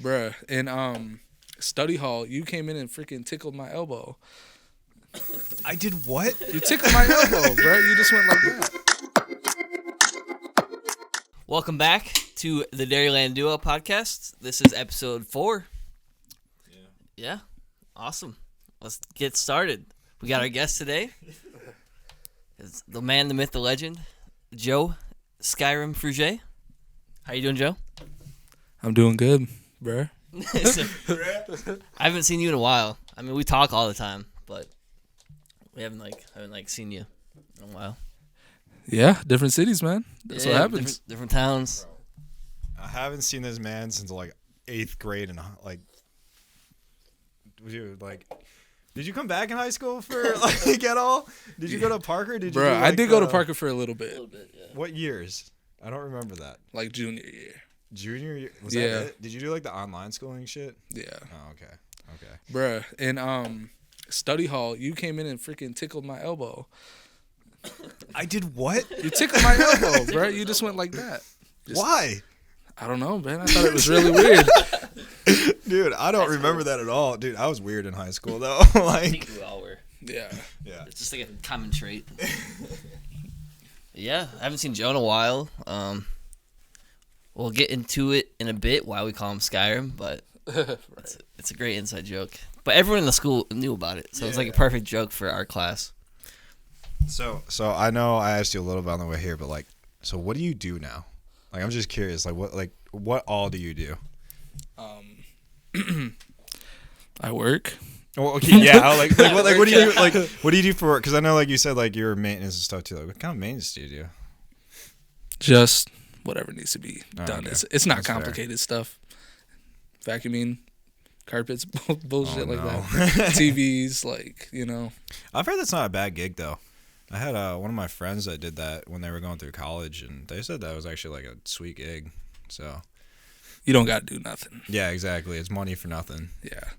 Bruh, in study hall, you came in and freaking tickled my elbow. I did what? You tickled my elbow, bruh. You just went like that. Welcome back to the Dairyland Duo podcast. This is episode 4. Yeah. Awesome. Let's get started. We got our guest today. It's the man, the myth, the legend, Joe Skyrim Fruget. How you doing, Joe? I'm doing good, bruh. I haven't seen you in a while. I mean, we talk all the time, but we haven't seen you in a while. Yeah, different cities, man. That's what happens. Different towns. I haven't seen this man since like 8th grade, and did you come back in high school for like at all? Did you go to Parker? Did you? Bruh, I did go to Parker for a little bit. Yeah. What years? I don't remember that. Like junior year. Junior year? Was Yeah. that it? Did you do like the online schooling shit? Yeah. Oh, okay. Bruh, in study hall, you came in and freaking tickled my elbow. I did what? You tickled my elbow, bruh. You just went like that. Why? I don't know, man. I thought it was really weird. Dude, I don't remember that at all. Dude, I was weird in high school though. I think we all were. Yeah. It's just like a common trait. Yeah, I haven't seen Joe in a while. We'll get into it in a bit why we call him Skyrim, but it's a great inside joke. But everyone in the school knew about it, so it's like a perfect joke for our class. So I know I asked you a little bit on the way here, but so what do you do now? I'm just curious. What all do you do? I work. Well, okay, yeah. What do you do? What do you do for work? Because I know, you said, your maintenance and stuff too. What kind of maintenance do you do? Just whatever needs to be done. Okay. It's not That's complicated stuff. Vacuuming, carpets, bullshit Oh, like no. that. TVs, I've heard that's not a bad gig though. I had one of my friends that did that when they were going through college, and they said that was actually a sweet gig. So you don't got to do nothing. yeah, exactly. It's money for nothing.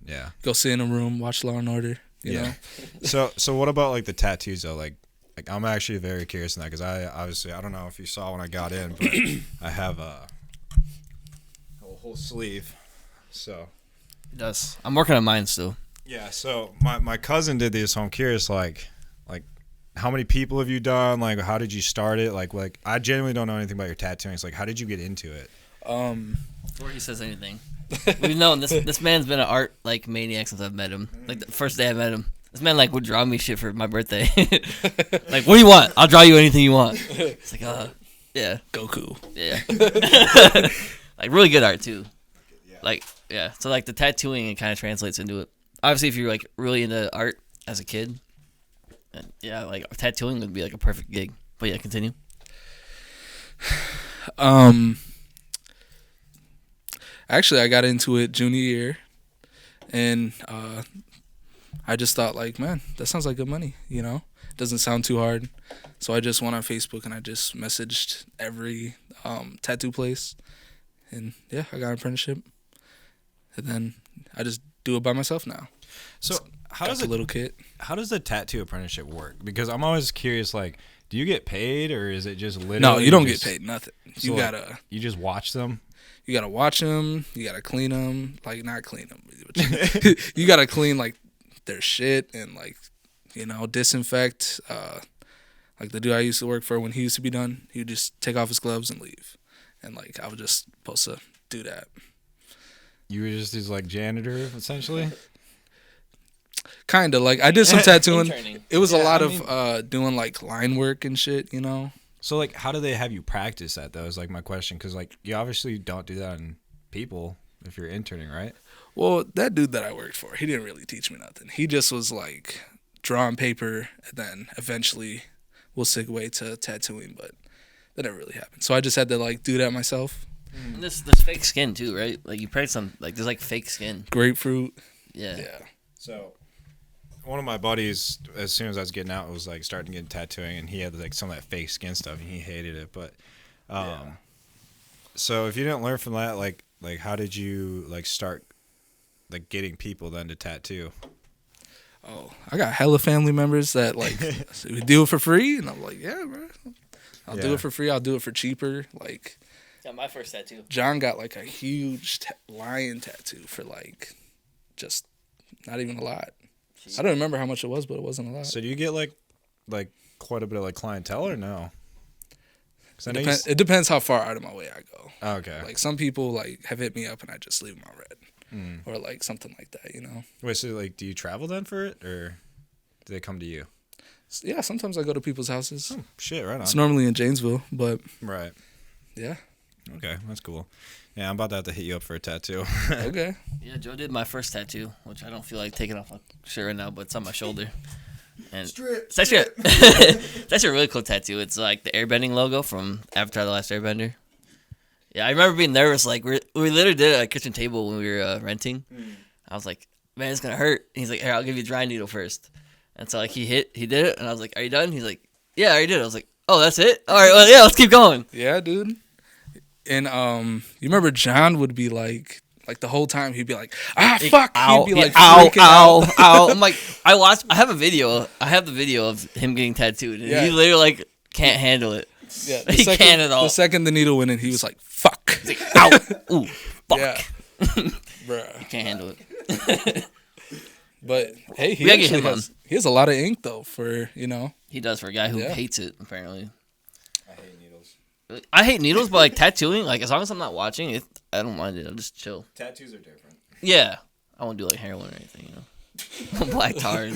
Yeah. Go sit in a room, watch Law and Order. You know. So what about the tattoos though? I'm actually very curious in that because I don't know if you saw when I got in, but I have a whole sleeve. So It does. I'm working on mine still. yeah. So my cousin did this, so I'm curious how many people have you done? How did you start it? I genuinely don't know anything about your tattooing. So how did you get into it? Before he says anything, we've known this man's been an art maniac since I've met him. The first day I met him, this man would draw me shit for my birthday. What do you want? I'll draw you anything you want. It's yeah, Goku. yeah, really good art too. So the tattooing, it kind of translates into it. Obviously, if you're really into art as a kid, and tattooing would be a perfect gig. But yeah, continue. Actually, I got into it junior year, and I just thought, man, that sounds like good money, Doesn't sound too hard. So I just went on Facebook, and I just messaged every tattoo place, and, yeah, I got an apprenticeship. And then I just do it by myself now. So how does a little kit? How does the tattoo apprenticeship work? Because I'm always curious, do you get paid or is it just literally? No, you don't get paid nothing. So you just watch them. You gotta watch them. You gotta clean them. Not clean them. You gotta clean their shit and disinfect. The dude I used to work for, when he used to be done, he would just take off his gloves and leave, and I was just supposed to do that. You were just his janitor essentially. Kinda I did some tattooing. Interning. It was a lot of doing line work and shit. So how do they have you practice that though? Is my question, because you obviously don't do that on people if you're interning, right? Well, that dude that I worked for, he didn't really teach me nothing. He just was draw on paper, and then eventually we'll segue to tattooing, but that never really happened. So I just had to do that myself. And there's fake skin too, right? You practice on there's fake skin. Grapefruit. Yeah. So one of my buddies, as soon as I was getting out, was starting to get tattooing, and he had some of that fake skin stuff, and he hated it. But so if you didn't learn from that, how did you start getting people then to tattoo? Oh, I got hella family members that we do it for free, and I'm yeah, bro, I'll do it for free. I'll do it for cheaper. Got my first tattoo. John got like a huge lion tattoo for like just not even a lot. I don't remember how much it was, but it wasn't a lot. So do you get like quite a bit of like clientele or no? It depends how far out of my way I go. Oh, okay. Like some people like have hit me up and I just leave them on red, or like something like that. You know. Wait, so like, do you travel then for it, or do they come to you? Yeah, sometimes I go to people's houses. Oh, shit, right on. It's normally in Janesville, but Right. yeah. Okay, that's cool. Yeah, I'm about to have to hit you up for a tattoo. Okay. Yeah, Joe did my first tattoo, which I don't feel like taking off my shirt right now, but it's on my shoulder. And it's actually it's actually a really cool tattoo. It's like the airbending logo from Avatar: The Last Airbender. Yeah, I remember being nervous. Like we literally did it at a kitchen table when we were renting. I was like, man, it's gonna hurt. And he's like, here, I'll give you a dry needle first. And so like he did it, and I was like, are you done? He's like, yeah, I already did it. I was like, oh, that's it? All right, well, yeah, let's keep going. Yeah, dude. And you remember John would be like the whole time he'd be like, fuck, Ow, he'd be like ow, freaking out. ow. I'm like, I have the video of him getting tattooed, and he literally like can't handle it. Yeah, he can't at all. The second the needle went in, he was like, fuck. Ow, ooh, fuck. Yeah. Bruh. He can't handle it. But hey, We gotta get him on. he has a lot of ink though for, you know. He does for a guy who hates it, apparently. I hate needles. I hate needles, but like tattooing, like as long as I'm not watching it, I don't mind it. I'll just chill. Tattoos are different. Yeah, I won't do like heroin or anything, you know. Black tar.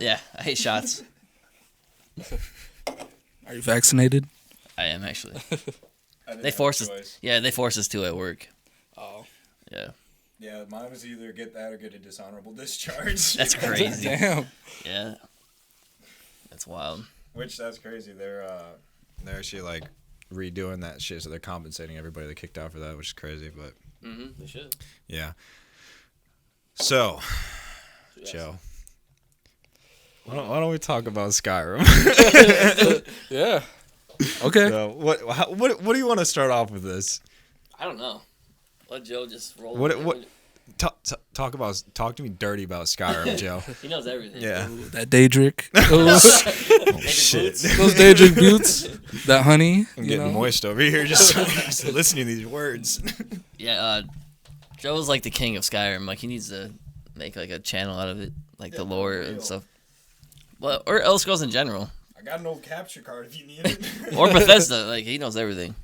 Yeah, I hate shots. Are you vaccinated? I am actually. They force us. Yeah, they force us to at work. Oh. Yeah. Yeah, mine was either get that or get a dishonorable discharge. That's crazy. Damn. Yeah. That's wild. Which that's crazy. They're actually like redoing that shit, so they're compensating everybody that kicked out for that, which is crazy. But They should. yeah. So, Joe, why don't we talk about Skyrim? Yeah. Okay. So, what do you want to start off with this? I don't know. Let Joe just roll. Talk to me dirty about Skyrim, Joe. He knows everything. Yeah. Ooh, that Daedric. Oh, shit. Those Daedric boots. That honey. I'm getting moist over here just listening to these words. Yeah. Joe's like the king of Skyrim. Like he needs to make like a channel out of it, like the lore and stuff. Well, or Elder Scrolls in general. I got an old capture card if you need it. Or Bethesda. Like he knows everything.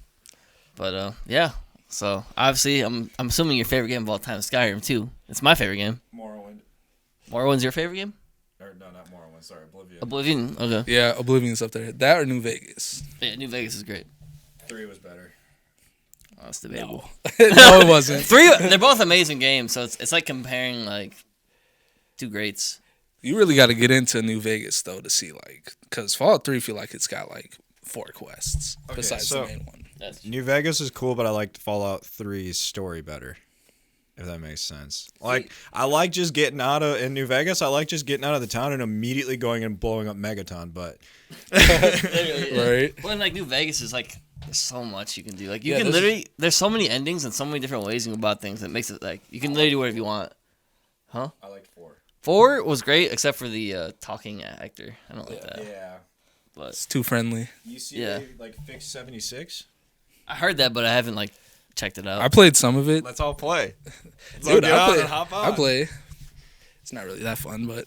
But yeah. So obviously, I'm assuming your favorite game of all time is Skyrim too. It's my favorite game. Morrowind. Morrowind's your favorite game? Or no, not Morrowind. Sorry, Oblivion. Oblivion. Okay. Yeah, Oblivion's up there. That or New Vegas. Yeah, New Vegas is great. 3 was better. Oh, it's debatable. No, it wasn't. 3. They're both amazing games. So it's like comparing like two greats. You really got to get into New Vegas though to see like, because Fallout 3 feel like it's got like 4 quests besides the main one. New Vegas is cool, but I liked Fallout 3's story better. If that makes sense. Like, I like just getting out of in New Vegas. I like just getting out of the town and immediately going and blowing up Megaton. But Right. Well, like New Vegas is like there's so much you can do. Like you can literally there's so many endings and so many different ways you can go about things that makes it like you can literally do whatever you want. Huh? I liked 4. 4 was great except for the talking actor. I don't like that. Yeah. But It's too friendly. You see, they like fixed 76. I heard that, but I haven't like checked it out. I played some of it. Let's all play. Dude, hop I on. play. It's not really that fun, but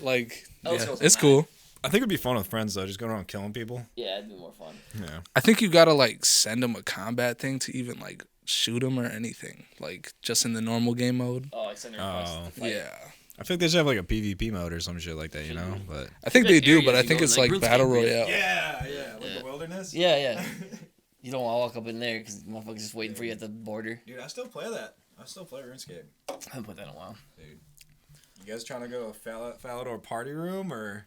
like, Elder yeah, Scrolls it's is cool. I think it'd be fun with friends though, just going around killing people. Yeah, it'd be more fun. Yeah. I think you gotta like send them a combat thing to even like shoot them or anything. Like just in the normal game mode. Oh, I sent a request to fight. Yeah. I think they should have like a PvP mode or some shit like that, you know? But I think they Like do, areas but I you think go, it's like like RuneScape, Battle right? Royale. yeah, Yeah. the wilderness. Yeah. You don't want to walk up in there because motherfuckers just waiting for you at the border. Dude, I still play that. I still play RuneScape. I haven't played that in a while. Dude, you guys trying to go to Falador party room or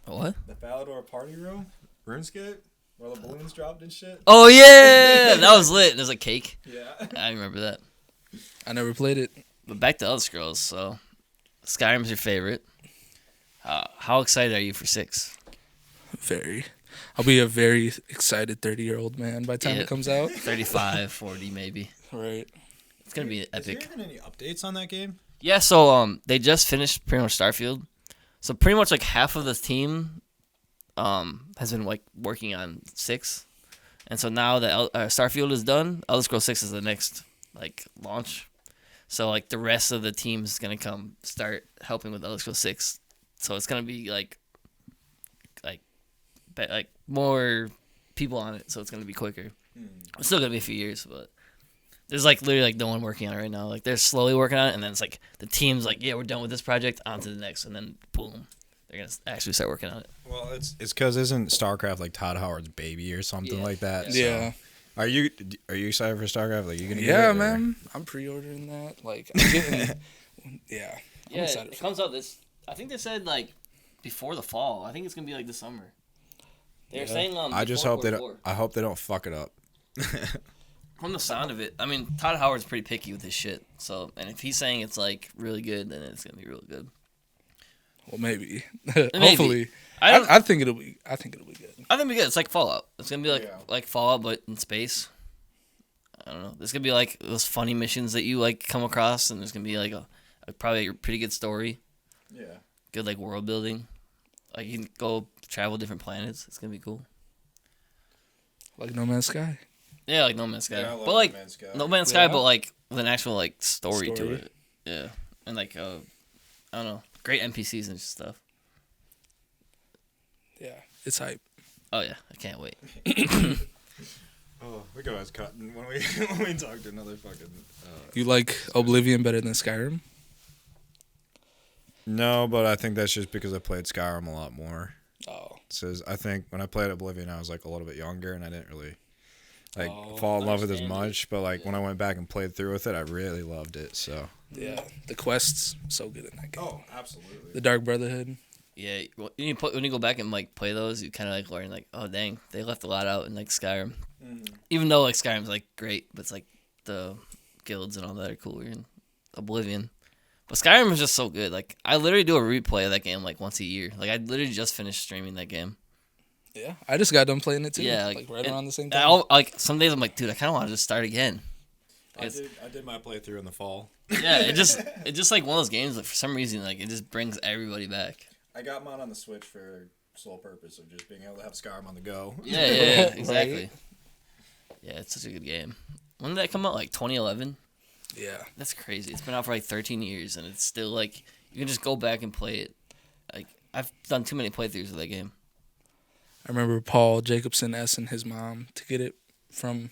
What? the Falador party room? RuneScape, where the balloons dropped and shit. Oh yeah, that was lit. There's a cake. Yeah. I remember that. I never played it. But back to Elder Scrolls. So, Skyrim's your favorite. How excited are you for 6? Very. I'll be a very excited 30-year-old man by the time Yeah. it comes out. 35, 40 maybe. Right. It's gonna be epic. Is there even any updates on that game? Yeah. So they just finished pretty much Starfield. So pretty much like half of the team has been like working on 6, And so now that Starfield is done, Elder Scrolls 6 is the next like launch. So like the rest of the team is gonna come start helping with Elder Scrolls 6. So it's gonna be like more people on it. So it's gonna be quicker. It's still gonna be a few years, but there's like literally like no one working on it right now. Like they're slowly working on it, and then it's like the team's like, yeah, we're done with this project, on to the next, and then boom, they're gonna actually start working on it. Well, it's because isn't StarCraft like Todd Howard's baby or something like that? Yeah. So, are you excited for StarCraft? Like you gonna get Yeah, it, man. I'm pre-ordering that. Like, I'm getting. Yeah. I'm Yeah, excited it for comes out this. I think they said like before the fall. I think it's gonna be like this summer. They're saying I just hope they don't. I hope they don't fuck it up. From the sound of it, I mean, Todd Howard's pretty picky with his shit. So, and if he's saying it's like really good, then it's gonna be really good. Well, maybe. Maybe. Hopefully. I think it'll be. I think it'll be good. I think it'll be good. It's like Fallout. It's gonna be like Fallout, but in space. I don't know. There's gonna be like those funny missions that you like come across, and there's gonna be like a probably a pretty good story. Yeah. Good like world building. Like you can go travel different planets. It's gonna be cool. Like No Man's Sky. Yeah, like No Man's Sky. Yeah, I love but like No Man's Sky. No Man's Sky, Yeah. but like with an actual like story to Story. it. Yeah, and like I don't know, great NPCs and stuff. Yeah. It's hype. Oh yeah, I can't wait. Oh, we can always cut when we talk to another fucking. You like Oblivion better than Skyrim? No, but I think that's just because I played Skyrim a lot more. Oh. So I think when I played Oblivion, I was like a little bit younger, and I didn't really fall in love with it as much. But like when I went back and played through with it, I really loved it. So Yeah. The quests, so good in that game. oh, absolutely. The Dark Brotherhood. Yeah, when you go back and like play those, you kind of like learn like, oh dang, they left a lot out in like Skyrim. Even though like Skyrim's like great, but it's like the guilds and all that are cooler in Oblivion. But Skyrim is just so good. Like I literally do a replay of that game like once a year. Like I literally just finished streaming that game. Yeah. I just got done playing it too. Yeah, like right and around the same time. Like some days I'm like, dude, I kind of want to just start again. I did my playthrough in the fall. Yeah, it just like one of those games that for some reason like it just brings everybody back. I got mine on the Switch for sole purpose of just being able to have Skyrim on the go. Yeah, exactly. Right? Yeah, it's such a good game. When did that come out? Like 2011? Yeah. That's crazy. It's been out for like 13 years, and it's still like you can just go back and play it. Like I've done too many playthroughs of that game. I remember Paul Jacobson asking his mom to get it from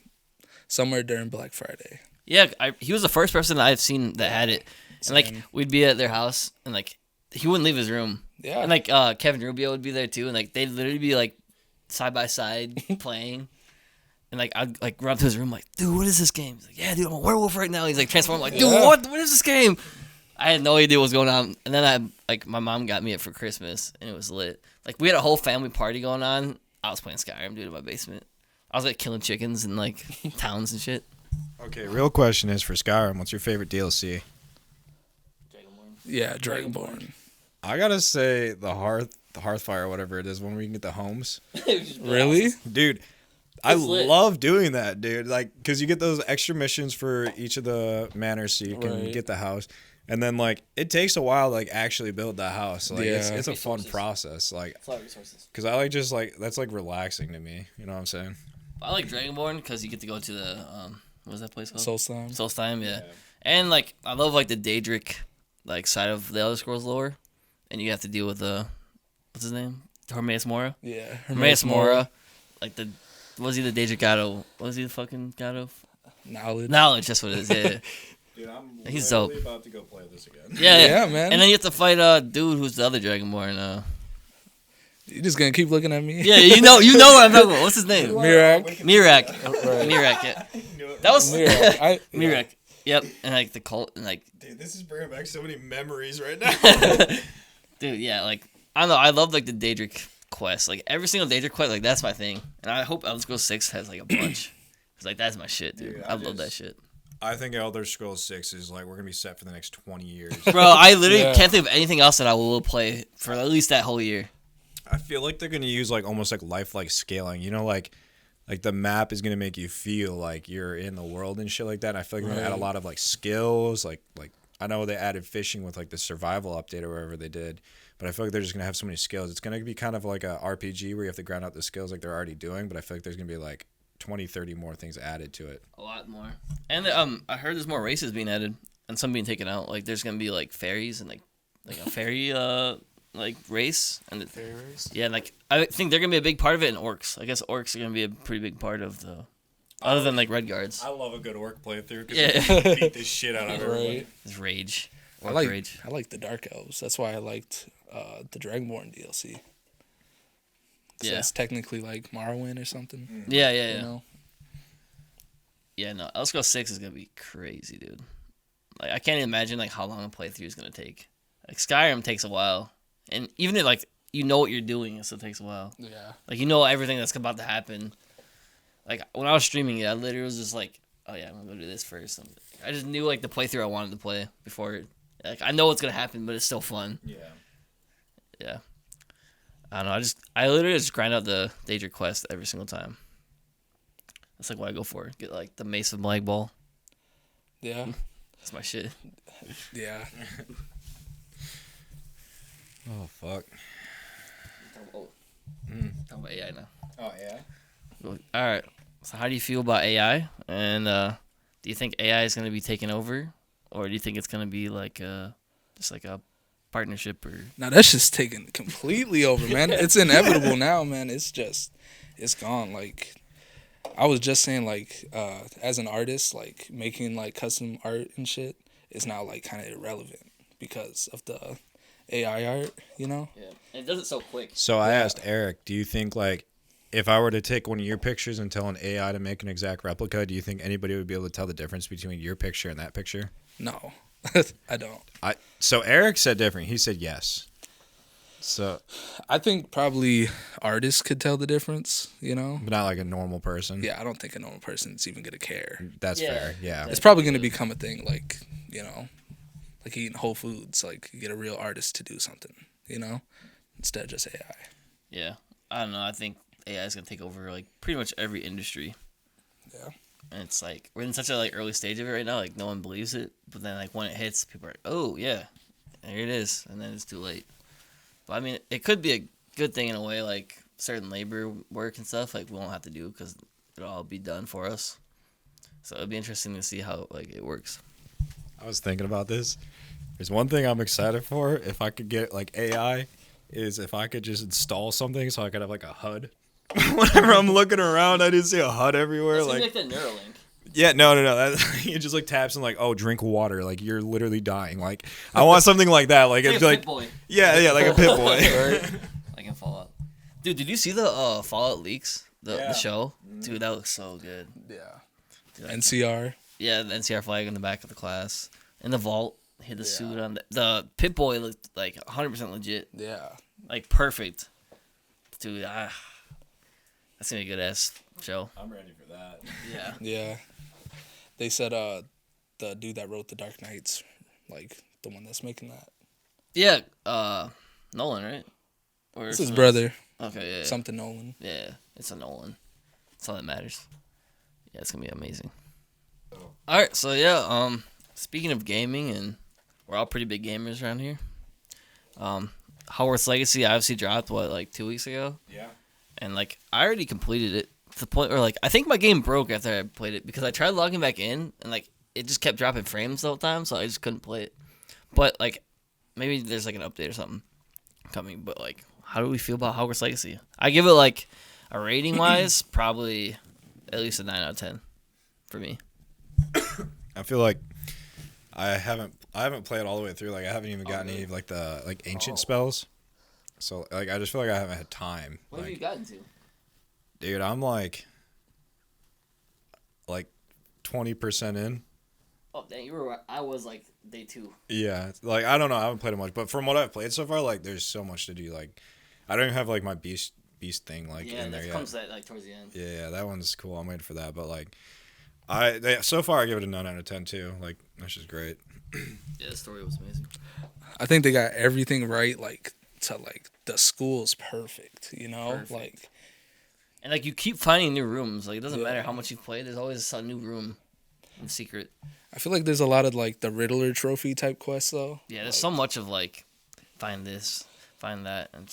somewhere during Black Friday. Yeah, he was the first person that I've seen that had it, and like we'd be at their house, and like he wouldn't leave his room. Yeah. And like Kevin Rubio would be there too, and like they'd literally be like side by side playing. And like I'd like run up to his room like, dude, what is this game? He's like, yeah, dude, I'm a werewolf right now. He's like transforming. I'm like, dude, what is this game? I had no idea what was going on. And then my mom got me it for Christmas, and it was lit. Like we had a whole family party going on. I was playing Skyrim, dude, in my basement. I was like killing chickens in like towns and shit. Okay, real question is for Skyrim, what's your favorite DLC? Yeah, Dragonborn. I gotta say the Hearthfire, whatever it is, when we can get the homes. Really? Dude, I lit. love doing that, dude. Like, because you get those extra missions for each of the manors so you can get the house. And then, like, it takes a while to, like, actually build that house. Like, it's a fun process. Like, It's a lot of resources. because I like just, like, that's, like, relaxing to me. You know what I'm saying? I like Dragonborn because you get to go to the what was that place called? Solstheim. Solstheim, yeah. And like I love like the Daedric like side of the Elder Scrolls lore, and you have to deal with the what's his name? Hermaeus Mora. Yeah. Hermaeus Mora, like was he the Daedric god of? Was he the fucking god of Knowledge. knowledge? That's what it is. Yeah. Dude, I'm He's literally dope. about to go play this again. Yeah, Yeah, man. And then you have to fight dude who's the other Dragonborn. You're just gonna keep looking at me? Yeah, you know what I'm talking about. What's his name? Mirak. Mirak. Right. Mirak. Yeah. That was Mirak. Mirak. Yep. And like the cult and like. Dude, this is bringing back so many memories right now. Dude, yeah, like I don't know, I love like the Daedric quest. Like every single Daedric quest, like that's my thing. And I hope Elder Scrolls 6 has like a bunch. Cause like that's my shit, dude. Dude, I love that shit. I think Elder Scrolls 6 is like, we're going to be set for the next 20 years. Bro, I literally Yeah. can't think of anything else that I will play for at least that whole year. I feel like they're going to use like almost like lifelike scaling. You know, like the map is going to make you feel like you're in the world and shit like that. And I feel like they're going to add a lot of like skills. Like I know they added fishing with like the survival update or whatever they did. But I feel like they're just going to have so many skills. It's going to be kind of like a RPG where you have to grind out the skills like they're already doing. But I feel like there's going to be like 20, 30 more things added to it. A lot more. And I heard there's more races being added and some being taken out. Like there's gonna be like fairies and like a fairy like race and Fairy race. yeah, like I think they're gonna be a big part of it. And orcs. I guess orcs are gonna be a pretty big part of the. Other than like red guards. I love a good orc playthrough because Yeah. beat the shit out of everybody. Right. It's rage. I Orc rage. like the Dark Elves. That's why I liked the Dragonborn DLC. So Yeah. it's technically like Morrowind or something. Yeah. You know? Yeah, no. Elder Scrolls 6 is gonna be crazy, dude. Like I can't even imagine like how long a playthrough is gonna take. Like Skyrim takes a while, and even if like you know what you're doing, it still takes a while. Yeah. Like you know everything that's about to happen. Like when I was streaming it, I literally was just like, "Oh yeah, I'm gonna go do this first." And I just knew like the playthrough I wanted to play before. Like I know what's gonna happen, but it's still fun. Yeah. I don't know. I literally just grind out the Daedric quest every single time. That's like what I go for. Get like the Mace of Black Ball. Yeah. That's my shit. Yeah. Oh, fuck. Talk about AI now. Oh, yeah? All right. So how do you feel about AI? And do you think AI is going to be taken over, or do you think it's going to be like just like a partnership? Or Now that's just taken completely over, man. It's inevitable now, man. It's gone. Like I was just saying, like as an artist, like making like custom art and shit is now like kind of irrelevant because of the AI art, you know? Yeah, it does it so quick. So I asked Eric, do you think, like, if I were to take one of your pictures and tell an AI to make an exact replica, do you think anybody would be able to tell the difference between your picture and that picture? No, I don't. So Eric said different. He said yes. So, I think probably artists could tell the difference, you know? but not like a normal person. Yeah, I don't think a normal person's even gonna care. That's Yeah. fair. Yeah. It's probably gonna become a thing, like, you know, like eating Whole Foods. Like you get a real artist to do something, you know, instead of just AI. Yeah, I don't know. I think AI is gonna take over like pretty much every industry. Yeah. And it's like we're in such a like early stage of it right now. Like no one believes it, but then like when it hits, people are like, "Oh yeah, there it is," and then it's too late. But I mean, it could be a good thing in a way. Like certain labor work and stuff, like we won't have to do because it'll all be done for us. So it'd be interesting to see how like it works. I was thinking about this. There's one thing I'm excited for. If I could get like AI, is if I could just install something so I could have like a HUD. Whenever I'm looking around, I just see a HUD everywhere. It's Like like that Neuralink. yeah, no. That, it just like taps and like, oh, drink water. Like you're literally dying. Like I want something like that. Like Like it's a like Pit Boy. yeah, like a pit boy. Like in Fallout. Dude, did you see the Fallout leaks? The Yeah. show? Dude, that looks so good. Yeah. Dude, NCR. Yeah, the NCR flag in the back of the class. In the vault, hit the suit on the Pit Boy looked like 100% legit. Yeah. Like perfect. Dude, that's gonna be a good ass show. I'm ready for that. Yeah. Yeah. They said the dude that wrote The Dark Knights, like the one that's making that. Yeah, Nolan, right? Or It's his someone brother. else? Okay, yeah. Something Nolan. Yeah, it's a Nolan. That's all that matters. Yeah, it's gonna be amazing. Alright, so yeah, speaking of gaming, and we're all pretty big gamers around here. Hogwarts Legacy obviously dropped, like 2 weeks ago? Yeah. And like I already completed it to the point where like I think my game broke after I played it because I tried logging back in and like it just kept dropping frames the whole time, so I just couldn't play it. But like maybe there's like an update or something coming. But like, how do we feel about Hogwarts Legacy? I give it like a rating wise, probably at least a 9 out of 10 for me. I feel like I haven't played all the way through. Like I haven't even gotten any of like the like ancient spells. So like I just feel like I haven't had time. What like, have you gotten to? dude, I'm like 20% in. Oh dang, you were. I was like day 2. Yeah, like I don't know, I haven't played it much, but from what I've played so far, like there's so much to do. Like I don't even have like my beast thing like Yeah, in there that yet. comes at like towards the end. Yeah, that one's cool. I'm waiting for that, but like so far I give it a 9 out of 10 too. Like that's just great. Yeah, the story was amazing. I think they got everything right, like to like the school's perfect, you know? Perfect. Like And like you keep finding new rooms. Like it doesn't Yeah. matter how much you've played. There's always a new room in secret. I feel like there's a lot of like the Riddler trophy type quests though. Yeah, there's Like, so much of like find this, find that, and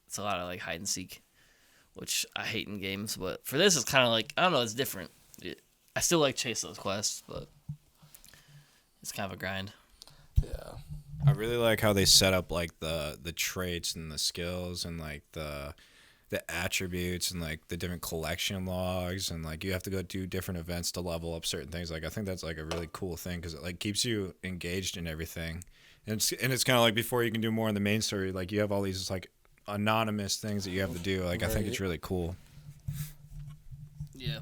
it's a lot of like hide and seek. which I hate in games. But for this, it's kind of like, I don't know, it's different. I still like chase those quests, but it's kind of a grind. Yeah. I really like how they set up like the traits and the skills and like the attributes and like the different collection logs, and like you have to go do different events to level up certain things. Like I think that's like a really cool thing because it like keeps you engaged in everything. And it's kind of like before you can do more in the main story, like you have all these like anonymous things that you have to do. Like I think it's really cool. Yeah.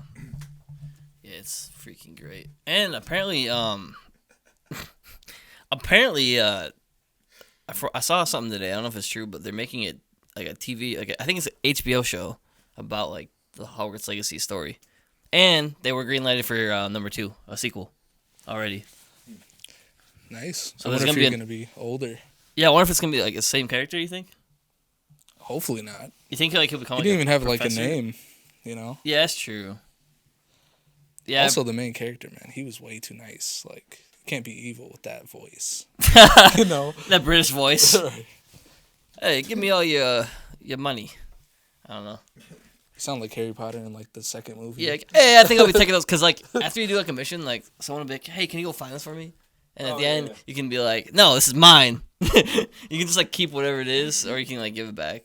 Yeah, it's freaking great. And apparently, I saw something today. I don't know if it's true, but they're making it like a TV, like I think it's an HBO show about like the Hogwarts Legacy story, and they were greenlighted for number 2, a sequel, already. Nice. So I there's wonder if gonna you're be gonna be older. Yeah, I wonder if it's gonna be like the same character. You think? Hopefully not. You think like he'll become? He Like, didn't even have like a professor? name, you know. Yeah, that's true. Yeah. Also, the main character, man, he was way too nice. Like, you can't be evil with that voice. You know. That British voice. Right. Hey, give me all your money. I don't know. You sound like Harry Potter in like the second movie. Yeah, hey, I think I'll be taking those because like after you do like a mission, like someone will be like, "Hey, can you go find this for me?" And at the end, you can be like, "No, this is mine." You can just like keep whatever it is, or you can like give it back.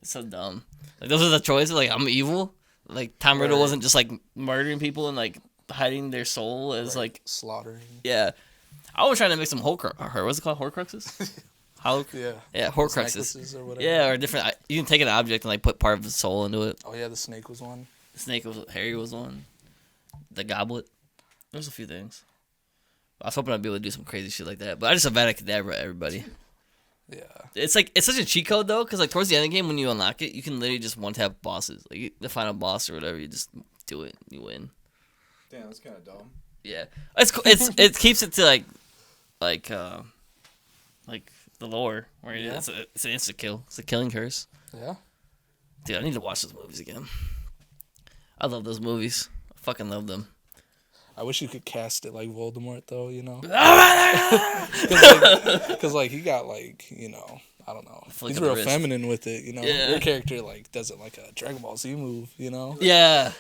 It's so dumb. Like those are the choices. Like I'm evil. Like Tom Riddle wasn't just like murdering people and like hiding their soul as like slaughtering. Yeah, I was trying to make some what's it called? Horcruxes. Yeah, Horcruxes. Necklaces or whatever. Yeah, or different. You can take an object and like put part of the soul into it. Oh yeah, the snake was one. The snake was Harry was one. The goblet. There's a few things. I was hoping I'd be able to do some crazy shit like that, but I just Avada Kedavra everybody. Yeah. It's like it's such a cheat code though, because like towards the end of the game when you unlock it, you can literally just one tap bosses. Like the final boss or whatever, you just do it, you win. Damn, that's kind of dumb. Yeah, it's it keeps it to like the lore where it's an instant kill. It's a killing curse. Yeah. Dude, I need to watch those movies again. I love those movies. I fucking love them. I wish you could cast it like Voldemort, though, you know? Yeah, Because, like, he got, like, you know, I don't know. Flick He's of the real wrist. feminine with it, you know? Yeah. Your character, like, does it like a Dragon Ball Z move, you know? yeah.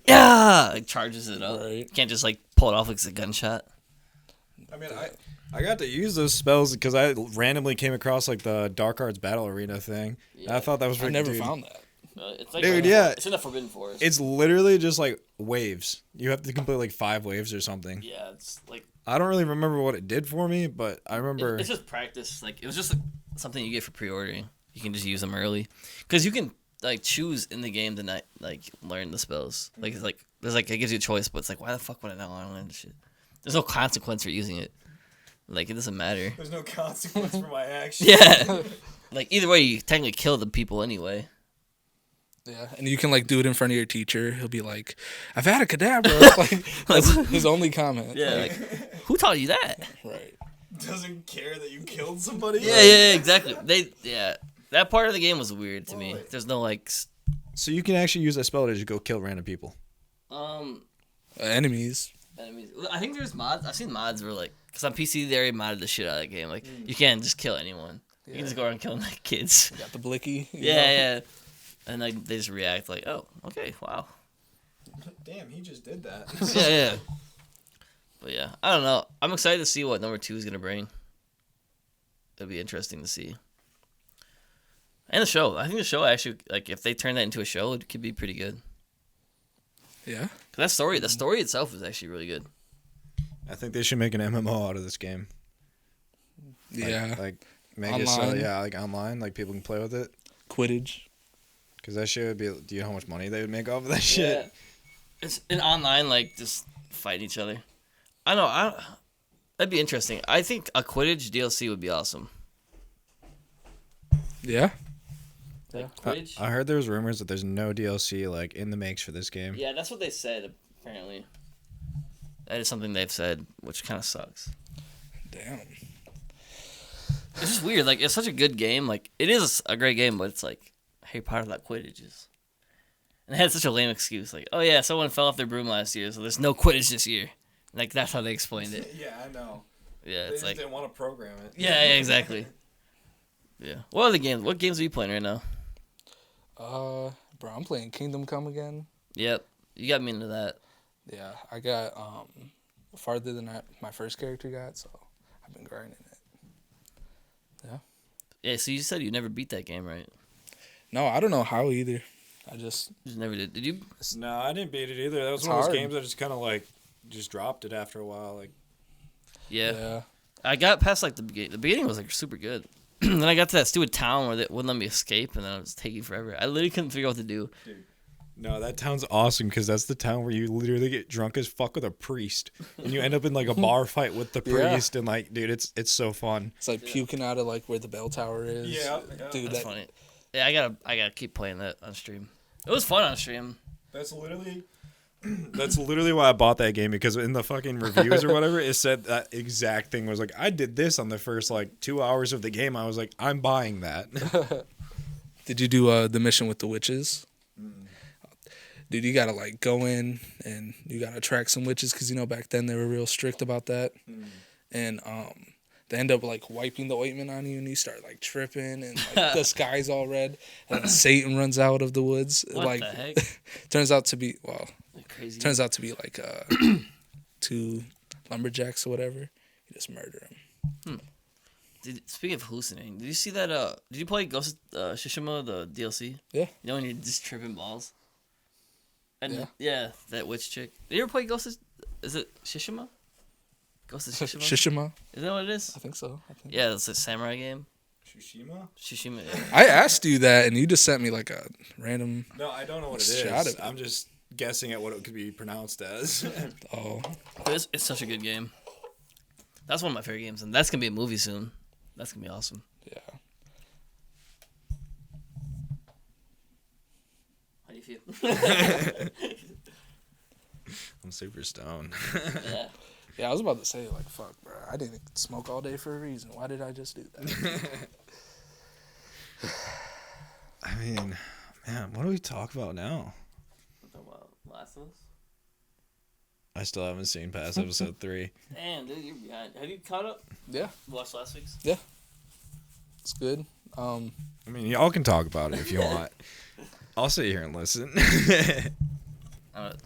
Like charges it up. Right. Can't just like pull it off like it's a gunshot. I mean, I got to use those spells because I randomly came across like the Dark Arts Battle Arena thing. Yeah. I thought that was I never dude, found that. It's like Dude, yeah. It's in the Forbidden Forest. It's literally just like waves. You have to complete like 5 waves or something. Yeah, it's like I don't really remember what it did for me, but I remember. it's just practice. Like it was just like, something you get for pre-ordering. You can just use them early because you can like choose in the game to not like learn the spells. Like it's like there's like it gives you a choice, but it's like why the fuck would I not want to learn this shit? There's no consequence for using it. Like it doesn't matter. There's no consequence for my action. Yeah. Like either way, you technically kill the people anyway. Yeah, and you can, like, do it in front of your teacher. He'll be like, I've had a cadabra. Like, that's his only comment. Yeah. Like, Who taught you that? right. Doesn't care that you killed somebody. Yeah, exactly. That part of the game was weird to me. There's no like So you can actually use that spell to just go kill random people. Enemies. enemies. I think there's mods. I've seen mods where like because on PC they already modded the shit out of the game. Like you can't just kill anyone. You can just go around killing like kids. You got the blicky. you know? Yeah. And like they just react like, oh, okay, wow. Damn, he just did that. Yeah. But yeah, I don't know. I'm excited to see what number 2 is gonna bring. It'll be interesting to see. And the show. I think the show actually, like, if they turn that into a show, it could be pretty good. Yeah. 'Cause the story itself is actually really good. I think they should make an MMO out of this game. Yeah. Like make it so Online. like online, like people can play with it. Quidditch. Because that shit would be. Do you know how much money they would make off of that shit? Yeah. It's an online, like, just fighting each other. I know. That'd be interesting. I think a Quidditch DLC would be awesome. Yeah. Like, Quidditch? I heard there was rumors that there's no DLC like in the makes for this game. Yeah, that's what they said, apparently. That is something they've said, which kind of sucks. Damn. It's just weird. Like, it's such a good game. Like, it is a great game, but it's like Harry Potter without Quidditch is. And they had such a lame excuse. Like, oh, yeah, someone fell off their broom last year, so there's no Quidditch this year. Like, that's how they explained it. Yeah, I know. Yeah, it's like... didn't want to program it. Yeah, exactly. Yeah. What games are you playing right now? Bro, I'm playing Kingdom Come again. Yep, you got me into that. Yeah, I got farther than my first character got, so I've been grinding it. Yeah. Yeah, so you said you never beat that game, right? No, I don't know how either. I just You just never did. Did you? No, I didn't beat it either. That was It's one of those hard. games I just kind of like just dropped it after a while. Like, Yeah. I got past like the beginning. The beginning was like super good. Then I got to that stupid town where they wouldn't let me escape, and then it was taking forever. I literally couldn't figure out what to do. no, that town's awesome because that's the town where you literally get drunk as fuck with a priest, and you end up in like a bar fight with the Yeah. priest, and like, dude, it's so fun. It's like puking out of like where the bell tower is. Yeah. Dude, That's funny. Yeah, I gotta keep playing that on stream. It was fun on stream. That's literally why I bought that game, because in the fucking reviews or whatever, it said that exact thing. Was like, I did this on the first like 2 hours of the game. I was like, I'm buying that. Did you do the mission with the witches? Dude, you gotta like go in and you gotta track some witches because back then they were real strict about that, and they end up like wiping the ointment on you and you start like tripping and like the sky's all red and then Satan runs out of the woods. What like the heck? turns out to be Crazy. turns out to be like 2 lumberjacks or whatever. You just murder them. Speaking of hallucinating, did you see that? Did you play Ghost of Tsushima, the DLC? Yeah. You know when you're just tripping balls. And Yeah. that witch chick. Did you ever play Ghost of? Is it Tsushima? Ghost of Tsushima. Shishima? Is that what it is? I think so. Yeah, it's a samurai game. Tsushima? Tsushima. Yeah. I asked you that and you just sent me like a random. No, I don't know what it Shot is. of it. I'm just guessing at what it could be pronounced as. Oh, It's such a good game. That's one of my favorite games, and that's gonna be a movie soon. That's gonna be awesome. yeah. How do you feel? I'm super stoned. Yeah. Yeah, I was about to say, like, fuck, bro. I didn't smoke all day for a reason. Why did I just do that? I mean, man, what do we talk about now? Talk about Last of Us. I still haven't seen past episode 3. Damn, dude, you're behind. Have you caught up? Yeah, Watched last week's? it's good. I mean, y'all can talk about it if you want. I'll sit here and listen.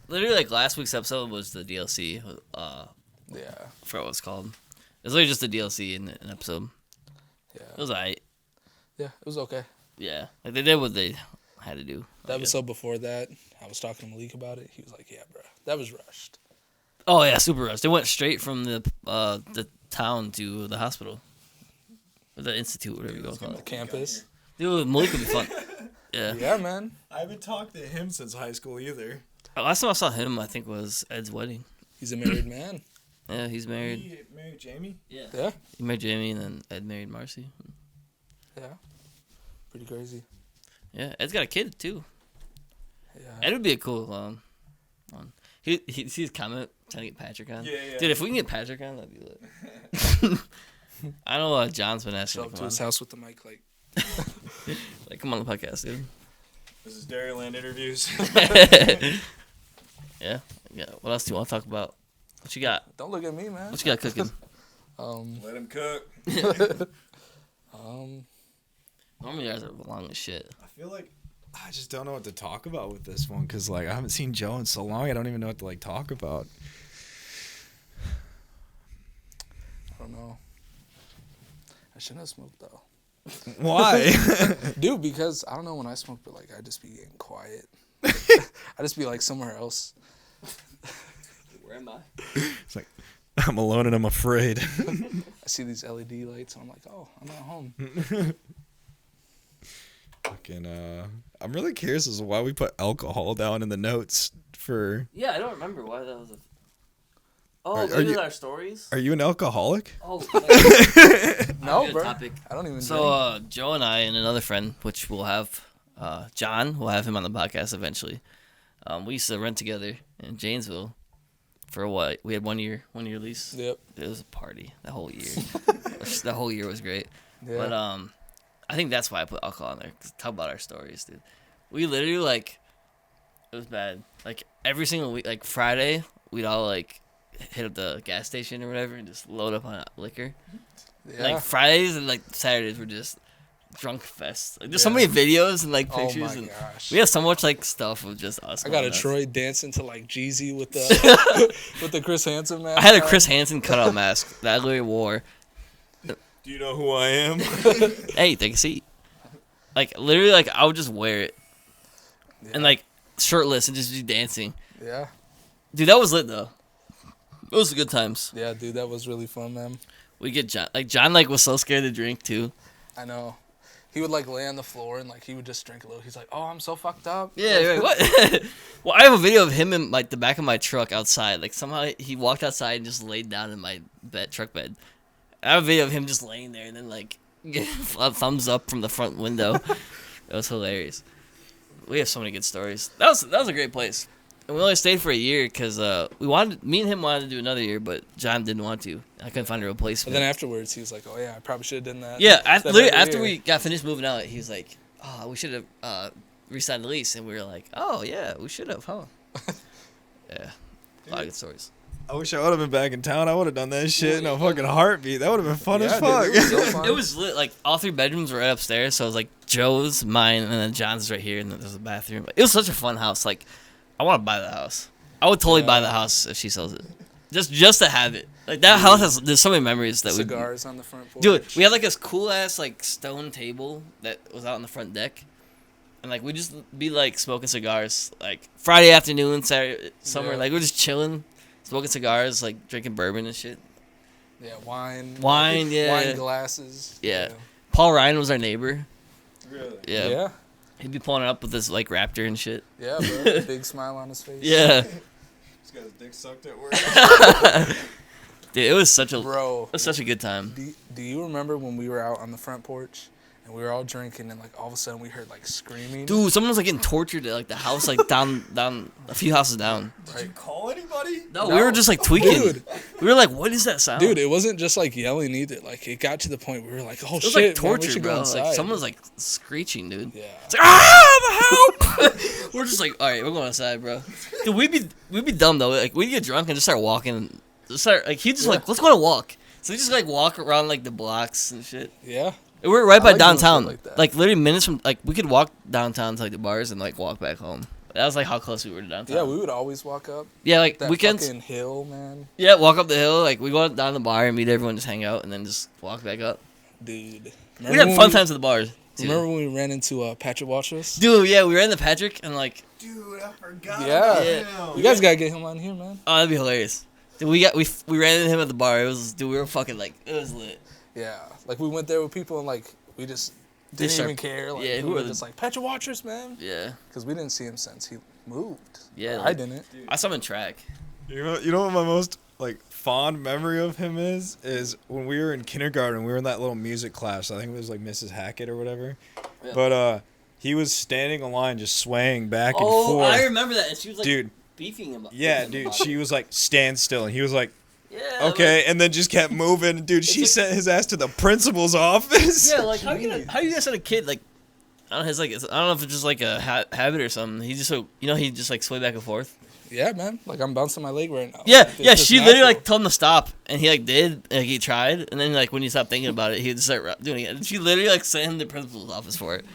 Literally, like last week's episode was the DLC. Yeah, I forgot what it's called. It was literally just a DLC in an episode. It yeah. was alright. Yeah, it was okay. Yeah, like they did what they had to do. The episode before that, I was talking to Malik about it. He was like, yeah, bro, that was rushed. Oh yeah, super rushed. They went straight from the town to the hospital, or the institute, whatever you go call The it. campus. Dude, Malik would be fun. Yeah. Yeah, man. I haven't talked to him since high school either. Last time I saw him, I think was Ed's wedding. He's a married man. Yeah, he's married. He married Jamie? Yeah. Yeah, He married Jamie, and then Ed married Marcy. yeah. Pretty crazy. Yeah, Ed's got a kid too. Yeah. Ed would be a cool one. He sees his comment trying to get Patrick on. Yeah. Dude, if we can get Patrick on, that'd be lit. I know John's been asking Show me up to to his house with the mic, like, like, come on the podcast, dude. This is Dairyland interviews. Yeah. What else do you want to talk about? What you got? don't look at me, man. What you got cooking? Let him cook. Normally, ours are long as shit. I feel like I just don't know what to talk about with this one because, like, I haven't seen Joe in so long. I don't even know what to, like, talk about. I don't know. I shouldn't have smoked though. Why? Dude, because I don't know when I smoke, but like I just be getting quiet. I just be like somewhere else. Where am I? It's like, I'm alone and I'm afraid. I see these LED lights and I'm like, oh, I'm at home. Fucking, I'm really curious as to why we put alcohol down in the notes for... Yeah, I don't remember why that was a... Oh, Are maybe you- our stories? Are you an alcoholic? Oh, No, good bro. topic. I don't even drink. So, Joe and I and another friend, which we'll have, John, we'll have him on the podcast eventually. We used to rent together in Janesville for what? We had 1 year lease. Yep. It was a party that whole year. The whole year was great. Yeah. But I think that's why I put alcohol in there. 'Cause talk about our stories, dude. We literally, like, it was bad. Like, every single week, like, Friday, we'd all, like, hit up the gas station or whatever and just load up on liquor. Yeah. Like, Fridays and, like, Saturdays were just drunk fest. Like, there's so many videos and like Oh pictures, my and gosh. we have so much like stuff of just us. I got a nuts. Troy dancing to like Jeezy with the with the Chris Hansen mask. I had a on. Chris Hansen cutout mask that I literally wore. Do you know who I am? Hey, take a seat. Like literally, like I would just wear it and like shirtless and just be dancing. Yeah. Dude, that was lit though. It was good times. Yeah, dude, that was really fun, man. We get John. Like John, like was so scared to drink too. I know. He would like lay on the floor and like he would just drink a little. He's like, "Oh, I'm so fucked up." Yeah, like, what? Well, I have a video of him in like the back of my truck outside. Like somehow he walked outside and just laid down in my truck bed. I have a video of him just laying there and then like a thumbs up from the front window. It was hilarious. We have so many good stories. That was a great place. And we only stayed for a year because me and him wanted to do another year, but John didn't want to. I couldn't find a But replacement. then afterwards, he was like, "Oh yeah, I probably should have done that." Yeah, that literally other after year. we got finished moving out, he was like, "Oh, we should have re-signed the lease," and we were like, "Oh yeah, we should have, huh?" Yeah, a lot of good stories. I wish I would have been back in town. I would have done that shit in a fucking heartbeat. That would have been fun Yeah, as dude, fuck. it was so fun. It was lit. Like all 3 bedrooms were right upstairs, so it was like Joe's, mine, and then John's right here, and then there's a bathroom. It was such a fun house. Like, I want to buy the house. I would totally buy the house if she sells it, just to have it. Like that house has. There's so many memories that Cigars on the front porch. Dude, we had like this cool ass like stone table that was out on the front deck, and like we just be like smoking cigars like Friday afternoon, Saturday, somewhere. Yeah. Like we're just chilling, smoking cigars, like drinking bourbon and shit. Yeah, wine. Yeah. Wine glasses. Yeah. Paul Ryan was our neighbor. Really? Yeah. Yeah. He'd be pulling up with his like Raptor and shit. Yeah, bro. Big smile on his face. Yeah. He's got his dick sucked at work. Dude, it was such a Bro. good time. Do you remember when we were out on the front porch and we were all drinking and like all of a sudden we heard like screaming? Dude, someone was like getting tortured at like the house like down a few houses down. Did you call anybody? No, we were just like tweaking. Dude. We were like, what is that sound? Dude, it wasn't just like yelling either. Like it got to the point where we were like, "Oh it was shit, like torture, man, we should bro. go inside." Like someone was like screeching, dude. Yeah. It's like, help! We're just like, all right, we're going outside, bro. Dude, we'd be dumb though. Like we'd get drunk and just start walking. He'd just like, let's go on a walk. So we just like walk around like the blocks and shit. Yeah. And we're right I by like doing shit downtown. like that. Like literally minutes from like we could walk downtown to like the bars and like walk back home. That was like how close we were to downtown. Yeah, we would always walk up Yeah, like that weekends. fucking hill, man. Yeah, walk up the hill. Like we go down the bar and meet everyone, just hang out, and then just walk back up. Dude. We had fun times at the bars. Too. Remember when we ran into Patrick Watchers? Dude, yeah, we ran the Patrick and like, Dude, I forgot. Yeah. Him. You guys gotta get him on here, man. oh, that'd be hilarious. Dude, we ran into him at the bar. It was, dude, we were fucking like, it was lit. Yeah. Like we went there with people and like we just didn't start- even care. Like yeah, we who were are the- just like Patrick Watchers, man. Yeah, Because we didn't see him since he moved. Yeah, I like- didn't. I saw him in track. You know what my most like fond memory of him is when we were in kindergarten. We were in that little music class. I think it was like Mrs. Hackett or whatever. Yeah. But he was standing in line, just swaying back and Oh, forth. I remember that. And she was like, Dude. beefing him. Yeah, beefing him dude. about She it. was like, stand still, and he was like, Yeah. okay, and then just kept moving. Dude, she like- sent his ass to the principal's office. Yeah, like how you guys had a kid like. I don't know, I don't know if it's just like a habit or something. He just he just like sway back and forth. Yeah, man. Like I'm bouncing my leg right now. Yeah, Like, it's yeah. just She literally natural. like told him to stop, and he like did, like he tried, and then like when he stopped thinking about it, he'd start doing it. And she literally like sent him to the principal's office for it.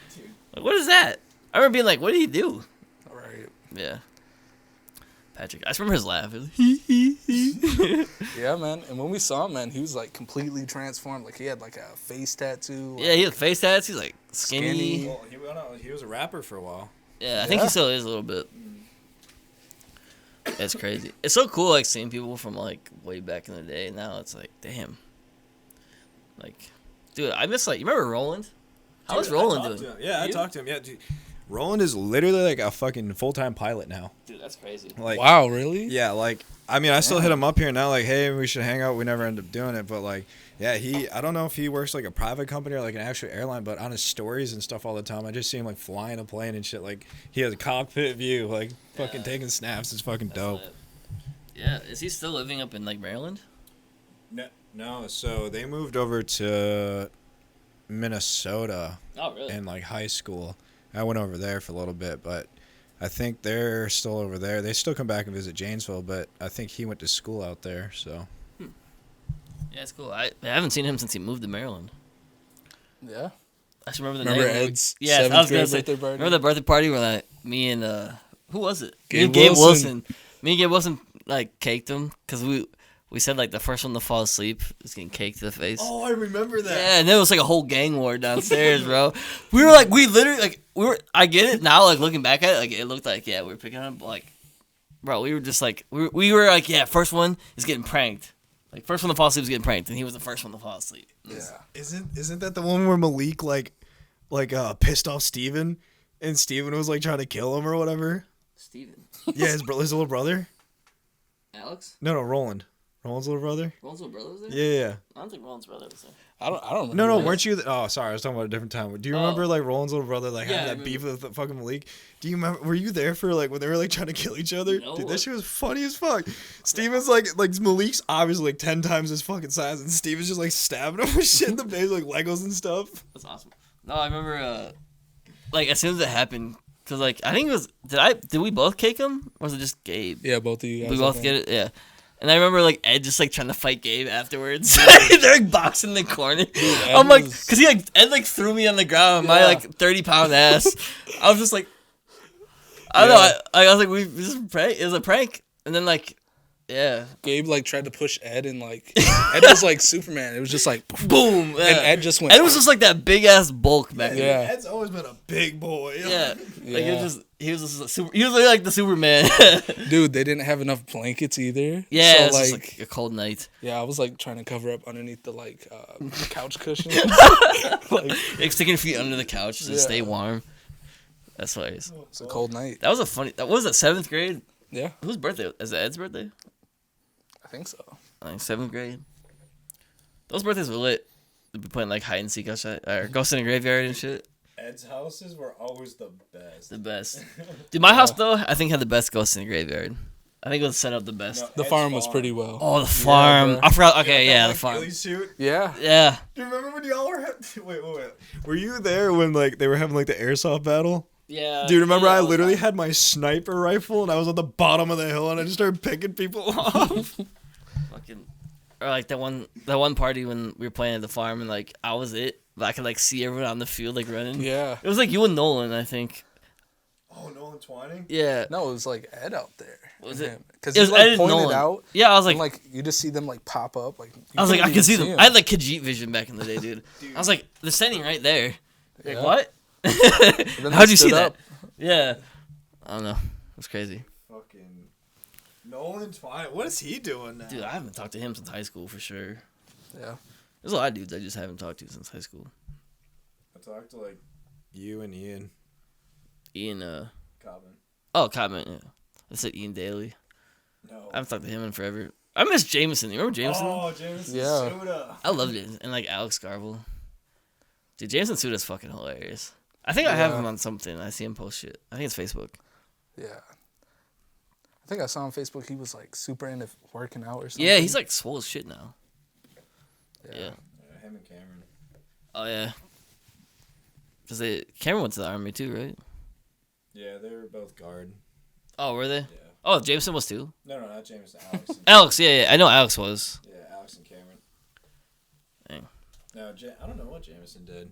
Like, what is that? I remember being like, "What did he do?" Right. Yeah. Patrick, I just remember his laugh. It was, hee, hee, hee. Yeah, man. And when we saw him, man, he was like completely transformed. Like he had like a face tattoo. Yeah, he had face tats. He's like skinny. Skinny. Well, he was a rapper for a while. Yeah, I think he still is a little bit. It's crazy. It's so cool, like seeing people from like way back in the day. Now it's like, damn. Like, dude, I miss like you remember Roland? How was Roland doing? Yeah, I You? talked to him. Yeah, dude. Roland is literally like a fucking full-time pilot now. Dude, that's crazy. Like, Wow, really? yeah, like I mean, I still hit him up here now, like, hey, we should hang out. We never end up doing it, but like, yeah, I don't know if he works like a private company or like an actual airline, but on his stories and stuff all the time, I just see him like flying a plane and shit. Like he has a cockpit view, like fucking taking snaps. It's fucking dope. Lit. Yeah, is he still living up in like Maryland? No, so they moved over to Minnesota Oh, really? in like high school. I went over there for a little bit, but I think they're still over there. They still come back and visit Janesville, but I think he went to school out there. So Yeah, it's cool. I haven't seen him since he moved to Maryland. Yeah. I should remember the Remember name. Ed's Yes, I was gonna 7th grade say. birthday party? Remember the birthday party where like me and who was it? Me and Gabe Gabe Wilson. Me and Gabe Wilson like caked him because we said like the first one to fall asleep is getting caked to the face. Oh, I remember that. Yeah, and then it was like a whole gang war downstairs, bro. We were like, we literally like we were. I get it now, like looking back at it, like it looked like we were picking up like, bro. We were just like we were like first one is getting pranked. Like first one to fall asleep was getting pranked, and he was the first one to fall asleep. Yeah. Isn't that the one where Malik like pissed off Steven and Steven was like trying to kill him or whatever? Steven. Yeah, his little brother. Alex? No, Roland. Roland's little brother. Roland's little brother was there? Yeah. I don't think Roland's brother was there. I don't remember. No, that. weren't you? Oh, sorry, I was talking about a different time. Do you remember like Roland's little brother Yeah, I had that remember. beef with fucking Malik? Do you remember? Were you there for like when they were like trying to kill each other? No. Dude, that shit was funny as fuck. Steven's like Malik's obviously like 10 times his fucking size, and Steven's just like stabbing him with shit in the face like Legos and stuff. That's awesome. No, I remember like as soon as it happened, cause like I think it was did we both cake him or was it just Gabe? Yeah, both of you guys. We I both think. get it, yeah. And I remember like Ed just like trying to fight Gabe afterwards. They're like boxing in the corner. Ed I'm like, was- cause Ed like threw me on the ground, my Yeah. like 30-pound ass. I was just like, I don't know. I was like, it was a prank, and then like, yeah, Gabe like tried to push Ed and like Ed was like Superman. It was just like boom, yeah. and Ed just went. Ed was just like that big ass bulk back then. Yeah. Ed's always been a big boy. Yeah, like Yeah. he was just he was like the Superman. Dude, they didn't have enough blankets either. Yeah, so, it's just like a cold night. yeah, I was like trying to cover up underneath the like couch cushions. Like Like sticking your feet under the couch to Yeah. stay warm. That's hilarious. it's a cold night. That was a funny. That was it. 7th grade. Yeah, Whose birthday? Is it Ed's birthday? I think so. I think 7th grade. Those birthdays were lit. They'd be playing like hide and seek outside or ghost in the graveyard and shit. Ed's houses were always the best. The best. Dude, my house though, I think had the best ghost in the graveyard. I think it was set up the best. No. The Ed's farm was farm. pretty well. Oh, the farm. bro. I forgot. Okay, yeah, the Like, farm. ghillie suit. Yeah, Yeah. Do you remember when y'all were wait? Were you there when like they were having like the airsoft battle? Yeah. Dude, remember yeah, I was literally fun. had my sniper rifle and I was at the bottom of the hill and I just started picking people off. Fucking, or like that one party when we were playing at the farm and like I was it, but I could like see everyone on the field like running. yeah. It was like you and Nolan, I think. Oh, Nolan Twining? Yeah. No, it was like Ed out there. Was it? Because It he was like Ed and pointed Nolan. out. Yeah, I was And like, like you just see them like pop up. Like I was like, I couldn't can see even them. I had like Khajiit vision back in the day, dude. I was like, they're standing right there. Like Yeah. what? then How'd they you see stood that? up. Yeah. I don't know. It was crazy. Fucking Nolan Twining. What is he doing now? Dude, I haven't talked to him since high school for sure. Yeah. There's a lot of dudes I just haven't talked to since high school. I talked to like you and Ian Ian, Cobbin. oh, Cotman, yeah. I said Ian Daly. No. I haven't talked to him in forever. I miss Jameson. You remember Jameson? Oh, Jameson Yeah. Suda. I loved it. And like Alex Garvel. Dude, Jameson Suda's fucking hilarious. I think I have Yeah. him on something. I see him post shit. I think it's Facebook. Yeah. I think I saw on Facebook he was like super into working out or something. Yeah, he's like swole as shit now. Yeah. Yeah, him and Cameron. Oh yeah. Cause Cameron went to the army too, right? Yeah, they were both guard. Oh, were they? Yeah. Oh, Jameson was too. No, not Jameson. Alex. And, Alex, yeah, I know Alex was. yeah, Alex and Cameron. Dang. No, I don't know what Jameson did.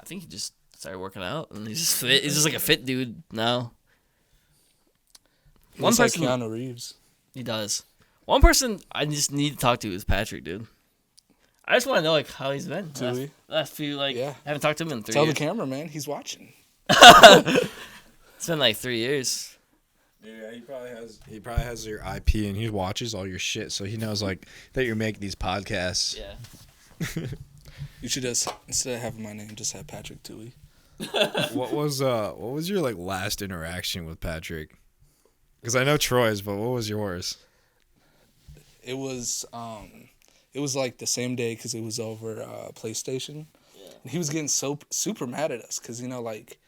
I think he just started working out and he's just fit. He's just like a fit dude now. He One was like person- Keanu Reeves. He does. One person I just need to talk to is Patrick, dude. I just want to know like how he's been. Tui. Last few like Yeah. I haven't talked to him in 3 Tell the years. camera, man, he's watching. It's been like 3 years. Yeah, he probably has your IP and he watches all your shit, so he knows like that you're making these podcasts. Yeah. You should just instead of having my name, just have Patrick Tui. What was your like last interaction with Patrick? Because I know Troy's, but what was yours? It was like the same day because it was over PlayStation. Yeah. And he was getting so super mad at us because like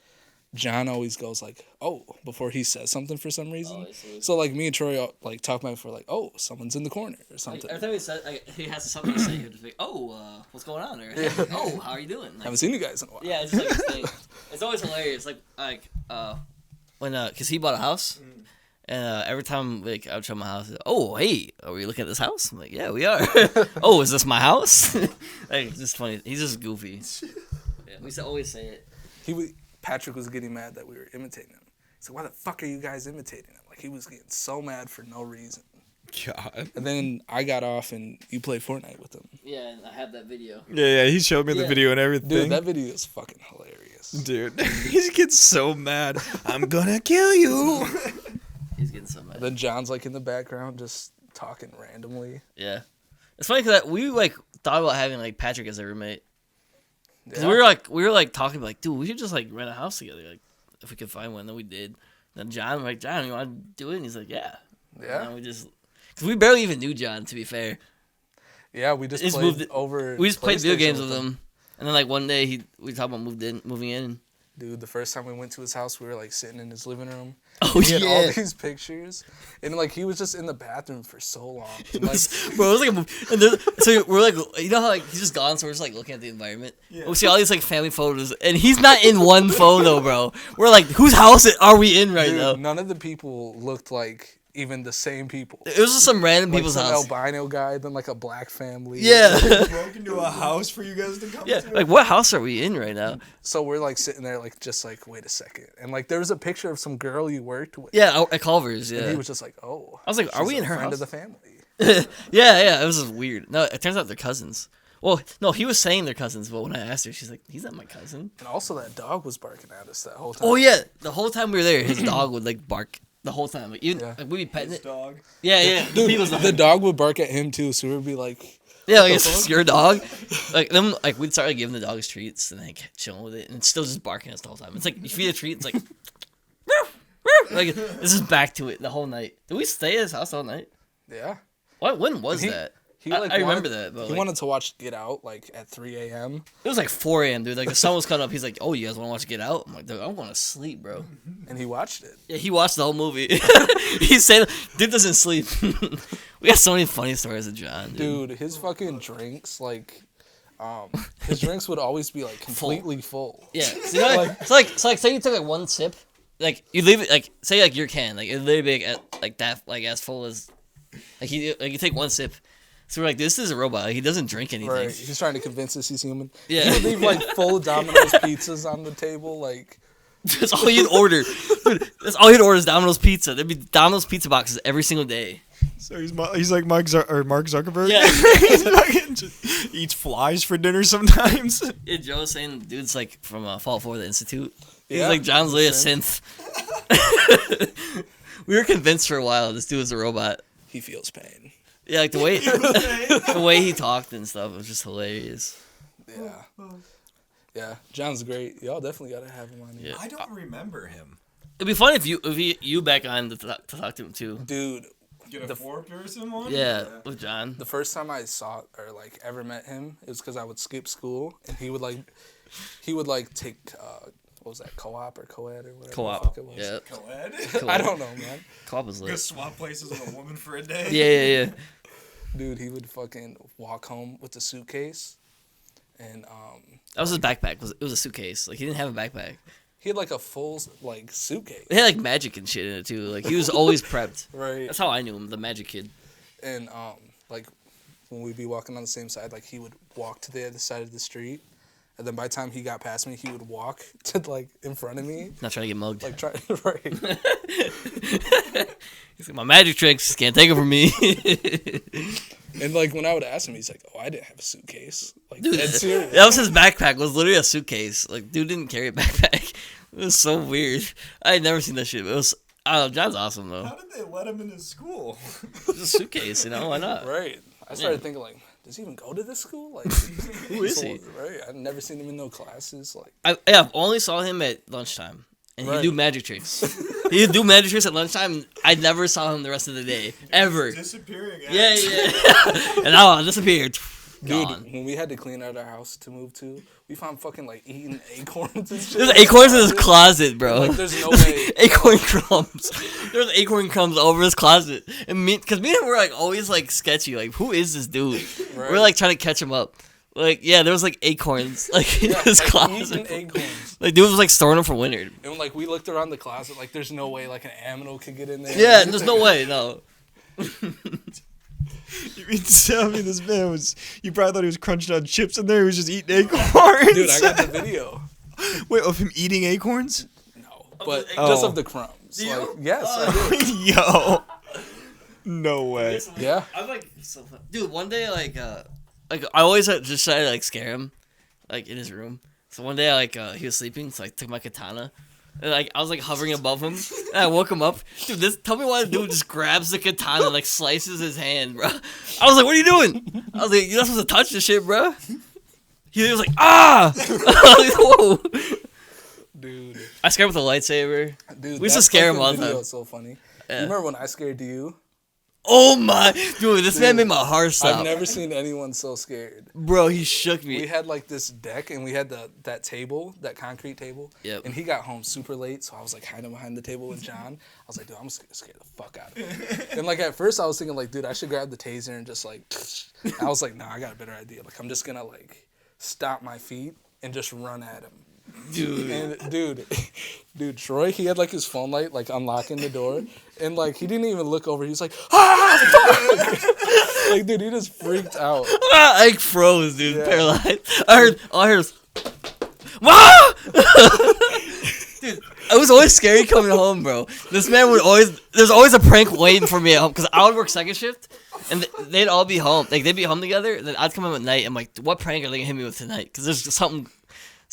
John always goes like, "Oh," before he says something for some reason. Oh, I see. So like me and Troy like talk back for like, "Oh, someone's in the corner" or Like, something. every time he said he has something to say, he'll just be, "Oh, what's going on?" Or "Oh, how are you doing?" Like, Haven't seen you guys in a while. yeah, it's just like his thing. It's always hilarious. Like when cause he bought a house. And every time like I would show my house, oh hey, are we looking at this house? I'm like, yeah, we are. Oh, is this my house? Like it's just funny. He's just goofy. Yeah. We used to always say it. Patrick was getting mad that we were imitating him. He's like, why the fuck are you guys imitating him? Like, he was getting so mad for no reason. God. And then I got off and you played Fortnite with him. Yeah, and I have that video. Yeah, he showed me the video and everything. Dude, that video is fucking hilarious. Dude, he gets so mad. I'm gonna kill you. He's getting so mad. Then John's like in the background just talking randomly. Yeah. It's funny because we like thought about having like Patrick as a roommate. Because Yeah. we were like talking like, dude, we should just like rent a house together, like if we could find one. Then we did. Then John, like, John, you want to do it? And he's like, yeah. Yeah. And we just, because we barely even knew John, to be fair. Yeah, we just played moved over. We just played video PlayStation games with him. And then like one day we talked about moving in. Dude, the first time we went to his house, we were like sitting in his living room. Oh He had all yeah. these pictures, and like he was just in the bathroom for so long. And, like, Bro, it was like a movie. And then, so we're like, you know how like he's just gone, so we're just like looking at the environment. Yeah. We see all these like family photos, and he's not in one photo, bro. We're like, whose house are we in right dude, now? none of the people looked like even the same people. It was just some random Like people's some house. albino guy, then like a black family. Yeah. Broke into a house for you guys to come Yeah. to. Like, what house are we in right now? So we're like sitting there, like just like wait a second, and like there was a picture of some girl you worked with. Yeah, at Culver's. And he Yeah. was just like, oh. I was like, are she's we in a her friend house? of the family? Yeah. It was just weird. No, it turns out they're cousins. Well, no, he was saying they're cousins, but when I asked her, she's like, he's not my cousin. And also that dog was barking at us that whole time. Oh yeah, the whole time we were there, his dog would like bark the whole time. Like even Yeah. like, we'd be petting it. Dog. Yeah. Dude, the dog would bark at him too, so we'd be like, Yeah, like it's your dog. Like then, like we'd start like giving the dogs treats and like chilling with it, and it's still just barking at us the whole time. It's like you feed a treat, it's like, like this is back to it the whole night. Did we stay at his house all night? yeah. What? When was He- that? He I like remember wanted- that, but He like, wanted to watch Get Out like at 3 a.m. it was like 4 a.m. dude. Like the sun was coming up. He's like, "Oh, you guys want to watch Get Out?" I'm like, "Dude, I want to sleep, bro." and he watched it. Yeah, he watched the whole movie. He said, "Dude doesn't sleep." We got so many funny stories of John, dude. Dude, his fucking drinks, like, his drinks would always be like completely full. Yeah, so, you know, it's like say you took like one sip, like you leave it like say like your can, like it literally be like that, like as full as like you take one sip. So we're like, this is a robot. Like, he doesn't drink anything. Right. He's trying to convince us he's human. Yeah. He would leave like full Domino's pizzas on the table, like. That's all you'd order. Dude, that's all you'd order is Domino's pizza. There'd be Domino's pizza boxes every single day. So he's like Mark Zuckerberg. Yeah. He's fucking just eats flies for dinner sometimes. Yeah, Joe was saying the dude's like from Fall 4 the Institute. He's Yeah, like John's literally a synth. synth. We were convinced for a while this dude was a robot. He feels pain. Yeah, like the way he talked and stuff was just hilarious. Yeah. Yeah. John's great. Y'all definitely gotta have him on here. Yeah. I don't remember him. It'd be fun if you back on to talk to him too. Dude, Get a four-person one? Yeah, with John. the first time I saw or like ever met him, it was because I would skip school and he would take what was that, co-op or co-ed or whatever Co-op. the fuck it was. Yeah, Co-ed? I don't know, man. co-op was Go lit. swap places with a woman for a day? Yeah. Dude, he would fucking walk home with a suitcase and That was his backpack. It was a suitcase. Like he didn't have a backpack. he had like a full like suitcase. It had like magic and shit in it too. Like he was always prepped. Right. That's how I knew him, the magic kid. And like when we'd be walking on the same side, like he would walk to the other side of the street, and then by the time he got past me, he would walk to like in front of me, Not trying to get mugged. like try right. He's like, my magic tricks just can't take it from me. And like when I would ask him, he's like, "Oh, I didn't have a suitcase." Like Dude, dead serious. that was his backpack. Was literally a suitcase. Like dude didn't carry a backpack. It was so weird. I had never seen that shit. But it was. I don't know. John's awesome though. How did they let him in his school? It's a suitcase, you know? Why not? Right. I started thinking like, does he even go to this school? Like, Who is he? Right. I've never seen him in no classes. Like, I've only saw him at lunchtime, and Right. he'd do magic tricks. He'd do magic tricks at lunchtime. And I never saw him the rest of the day ever. Disappearing. Yeah. And now I disappeared. dude, Gone. when we had to clean out our house to move to, we found fucking like eating acorns and shit. There's acorns in his closet, bro. Like, there's no way. Acorn crumbs. There's acorn crumbs over his closet, and because me and him were like always like sketchy. Like, who is this dude? Right. We're like trying to catch him up. Like, yeah, there was like acorns like in his like, closet. eating acorns. Like, dude was like storing them for winter. And like we looked around the closet, like there's no way like an aminal could get in there. Yeah, there's no way, no. You mean to tell me this man was? You probably thought he was crunching on chips in there. He was just eating acorns. Dude, I got the video. Wait, of him eating acorns? No, but Oh. just of the crumbs. Do you? Like, yes, I did. Yo, no way. Yeah. I'm like, so fun. Dude, one day, like I always just try to, like, scare him, like, in his room. So one day, like, he was sleeping, so I took my katana, and, like, I was, like, hovering above him, and I woke him up. Dude, tell me why the dude just grabs the katana and, like, slices his hand, bro. I was like, what are you doing? I was like, you're not supposed to touch this shit, bro. He was like, ah! I was like, whoa. Dude. I scared him with a lightsaber. Dude, We used to that scare him fucking all the video time. is so funny. Yeah. You remember when I scared you? Oh my, dude, this man made my heart stop. I've never seen anyone so scared. Bro, he shook me. We had like this deck and we had that table, that concrete table. Yep. And he got home super late, so I was like hiding behind the table with John. I was like, dude, I'm scared the fuck out of him. And like at first I was thinking like, dude, I should grab the taser and just like, I was like, nah, I got a better idea. Like I'm just gonna like stop my feet and just run at him. Dude. And dude, Troy, he had like his phone light like unlocking the door, and like he didn't even look over. He was like, ah, fuck! Like, dude, he just freaked out. I froze, dude, Yeah. paralyzed. I heard was, Wah! Dude, it was always scary coming home, bro. This man there's always a prank waiting for me at home, because I would work second shift, and they'd all be home. Like, they'd be home together, and then I'd come home at night, and I'm like, what prank are they gonna hit me with tonight? Because there's something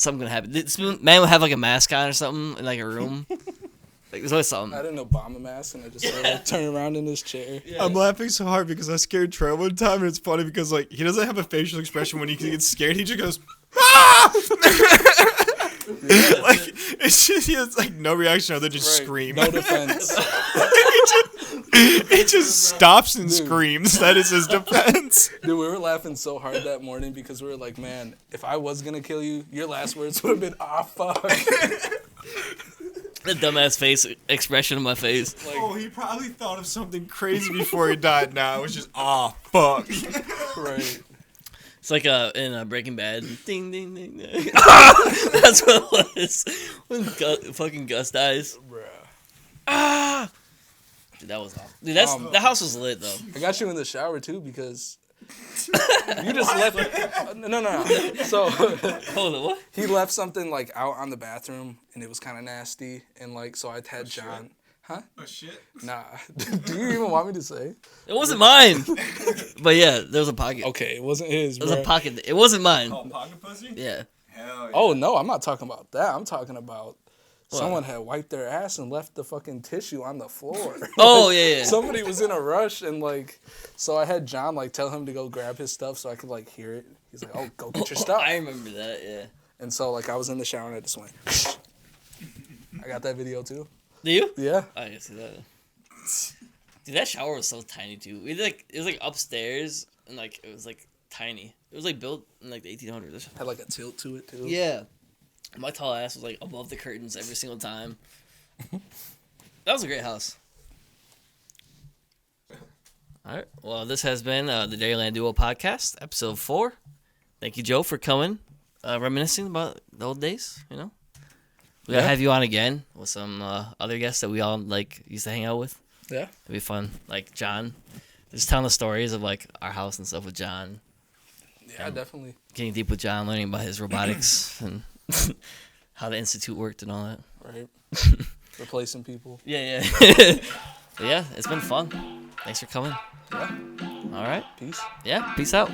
gonna happen. This man would have like a mask on or something in like a room. Like, there's always I something. had a Obama mask, and I just started like turning around in his chair. Yeah. I'm laughing so hard because I scared Trey one time, and it's funny because like he doesn't have a facial expression when he gets scared. He just goes, ah! Like it's just he has like no reaction other than just Right. scream. No defense. He just stops and screams. That is his defense. Dude, we were laughing so hard that morning because we were like, man, if I was gonna kill you, your last words would have been, ah, fuck. The dumbass face expression on my face. Like, Oh, he probably thought of something crazy before he died. Now it was just fuck. right. It's like in Breaking Bad. Ding, ding, ding, ding. That's what it was. When fucking Gus dies. Bruh. Ah! Dude, that was awful. Dude, the house was lit, though. I got you in the shower too because you just left. No. So Hold on, what? he left something like out on the bathroom, and it was kind of nasty, and like so I had John. Huh? Oh shit. Nah. Do you even want me to say? It wasn't mine. But yeah, there was a pocket. Okay, it wasn't his. There was a Bruh. pocket. It wasn't mine. Pocket pussy? Yeah. Hell yeah. Oh no, I'm not talking about that. I'm talking about someone had wiped their ass and left the fucking tissue on the floor. Oh, yeah. Somebody was in a rush and like, so I had John like tell him to go grab his stuff so I could like hear it. He's like, "Oh, go get your stuff." I remember that, yeah. And so like I was in the shower and I just went. I got that video too. Do you? Yeah. I didn't see that. Dude, that shower was so tiny, too. It was like upstairs, and like it was like tiny. It was like built in like the 1800s. Had like a tilt to it too. Yeah. My tall ass was like above the curtains every single time. That was a great house. All right. Well, this has been the Dairyland Duo Podcast, episode 4. Thank you, Joe, for coming, reminiscing about the old days. You know, we gotta have you on again with some other guests that we all like used to hang out with. Yeah. It'd be fun, like John. Just telling the stories of like our house and stuff with John. Yeah, definitely. Getting deep with John, learning about his robotics and how the institute worked and all that. Right. Replacing people. Yeah. But yeah, it's been fun. Thanks for coming. Yeah. All right. Peace. Yeah, peace out.